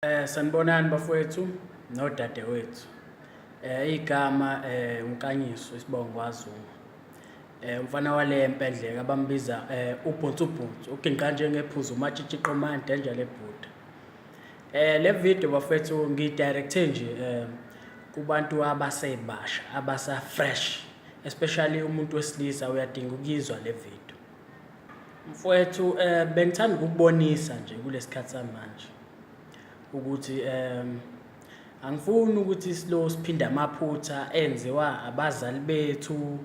Sanibonani bafowethu nodadewethu. Igama uNkanyiso isibongo kwaZulu. Umfana wale empendleke abambiza Umuntu uginqa njengephuzu umatshitshiqo manje enje lebhuda. Le video bafowethu ngidirecte nje kubantu abasebasha abasa fresh, especially umuntu wesilisa uyadinga ukuyizwa le video. Mfowethu bengithanda ukubonisa nje kulesikhathi samanje ukuthi angifuni ukuthi siphinde amaphutha enziwa abazali bethu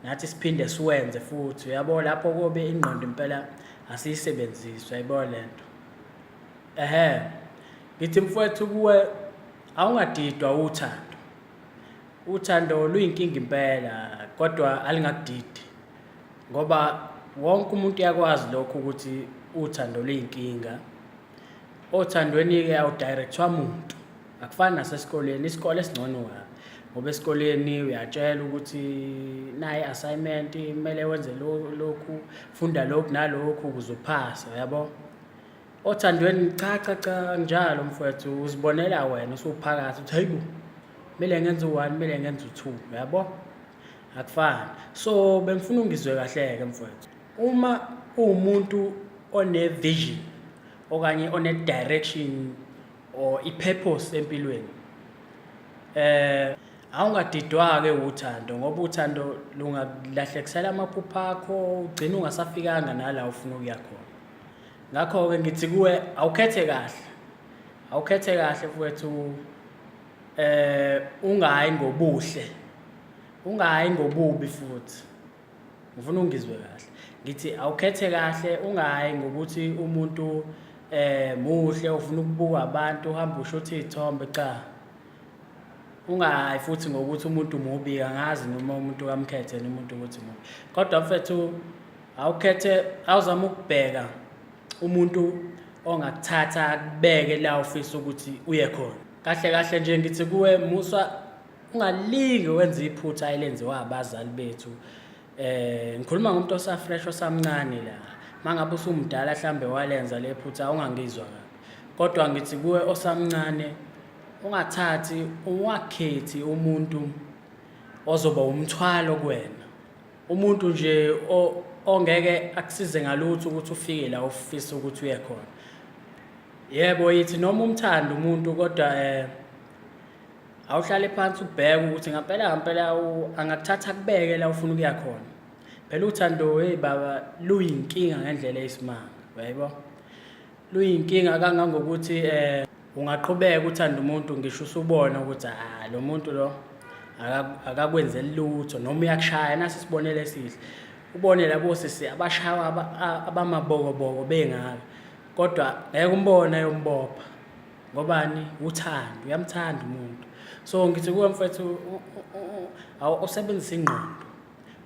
nathi siphinde siwenze futhi, uyabo lapho kobe ingqondo impela asiyisebenziswa, yabo lento. Ngithi mfowethu kuwe awungadidwa uthando. Uthando luyinkinga impela kodwa alingakudidi, ngoba wonke umuntu uyakwazi lokho ukuthi uthando luyinkinga. Othandweni-ke awudirectwa muntu, akufani nasesikoleni. Isikole esingcono kabi ngoba esikoleni uyatshela ukuthi nayi assignment kumele wenze lokhu, funda lokhu nalokhu ukuze uphase, yabo. Othandweni cha njalo mfowethu, uzibonela wena usuphakathi uthi hayibo kumele ngenze u1 kumele ngenze u2, yabo. Akufani. So bengifuna ungizwe kahle-ke mfowethu, uma uwumuntu one vision okanye one direction or i-purpose empilweni, awungadidwa-ke uthando, ngoba uthando lungalahlekisela amaphupho akho, ugcine ungasafikanga nala ufuna ukuya khona. Ngakho-ke ngithi kuwe awukhethe kahle mfowethu, ungayi ngobuhle, ungayi ngobubi futhi. Ngifuna ungizwe kahle, ngithi awukhethe kahle, ungayi ngokuthi umuntu muhle ufuna ukubuka abantu uhamba ushutha izithombe, cha. Ungayi futhi ngokuthi umuntu mubi, angazi noma umuntu kamkhethe nomuntu ukuthi mubi. Kodwa mfethu awukhethe, awuzama ukubheka umuntu ongakuthatha akubeke la ufisa ukuthi uye khona. Kahle nje ngithi kuwe musa ungalingi wenza iphutha elenziwa abazali bethu. Ngikhuluma ngomuntu osafresh osamncane la. Mangabe usumdala mhlambe walenza lephutha ungangizwa kabi. Kodwa ngithi kuwe osamncane ungathathi, ungakhethi umuntu ozoba umthwalo kuwena. Umuntu nje ongeke akusize ngalutho ukuthi ufike la ufisa ukuthi uye khona. Yebo yithi noma umthanda umuntu kodwa awuhlale phansi ubheke ukuthi ngempela angakuthatha akubeke la ufuna ukuya khona. Phela uthando baba luyinkinga ngendlela eyisimanga, yebo. Luyinkinga kangangokuthi ungaqhubeka uthanda umuntu ngisho usubona ukuthi lo muntu lo akakwenzeli lutho noma uyakushaya. Nasi sibonele esihle, ubone labo sisi abashawa abamabokoboko bengaka, kodwa ngeke umbone yombopha. Ngobani? Uthando, uyamthanda umuntu. So ngithi kuwe mfethu usebenzise ingqondo,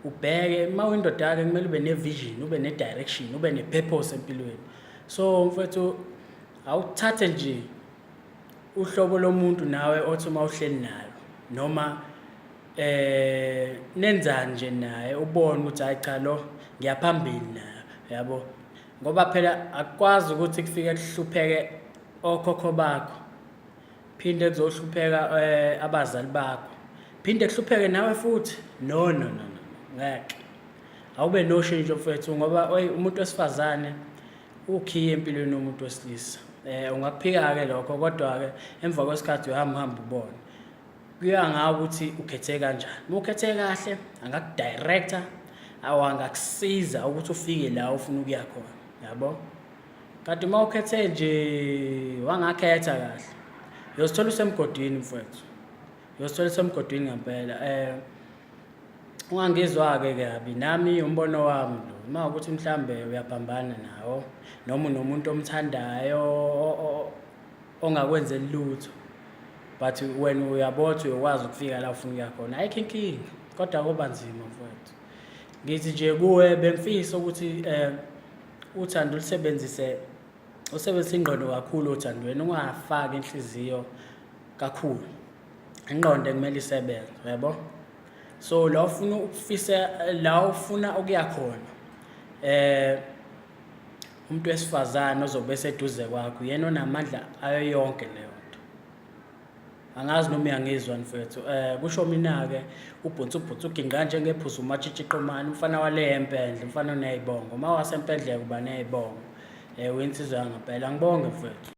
ubheke uma uyindoda-ke kumele ube ne-vision, ube ne-direction, ube ne-purpose empilweni. So mfethu awuthathe nje uhlobo lomuntu nawe othi uma uhleli nayo noma nenzani nje naye ubone ukuthi hayi cha lo ngiyaphambili nayo, yabo. Ngoba phela akukwazi ukuthi kufike kuhlupheke okhokho bakho, phinde kuzohlupheka abazali bakho, phinde kuhlupheke nawe futhi. No, ngeke. Awube noshintsho mfethu, ngoba umuntu wesifazane ukhiye empilweni yomuntu wesilisa. Ungakuphika-ke lokho, kodwa-ke emva kwesikhathi uhamba ubone. Kuya ngawe ukuthi ukhethe kanjani. Uma ukhethe kahle angakudirecta, angakusiza ukuthi ufike la ufuna ukuya khona, yabo. Kanti uma ukhethe nje wangakhetha kahle, uyozithola usemgodini mfethu, uyozithola usemgodini ngempela. Ungangizwa-ke kabi, nami umbono wami lo, uma ukuthi mhlambe uyaphambana nawo noma unomuntu omthandayo ongakwenzeli lutho, but wena uyabothi uyakwazi ukufika la ufuna ukuya khona, ayikho inkinga, kodwa kuba nzima mfethu. Ngithi nje kuwe bengifisa ukuthi uthando usebenzise ingqondo kakhulu othandweni, ungafaki inhliziyo kakhulu. Ingqondo kumele isebenze, yabo. So la ufuna ukuya khona, umuntu wesifazane ozobe eseduze kwakho yena onamandla ayo yonke leyo nto. Angazi noma uyangizwa mfethu. Kusho mina-ke ubhutsu uginqa njengephuzu umatshitshiqomane, umfana wale empendle, umfana oney'bongo. Uma wasempendleke uba ney'bongo. Uyinsiza ngempela. Ngibonge mfethu.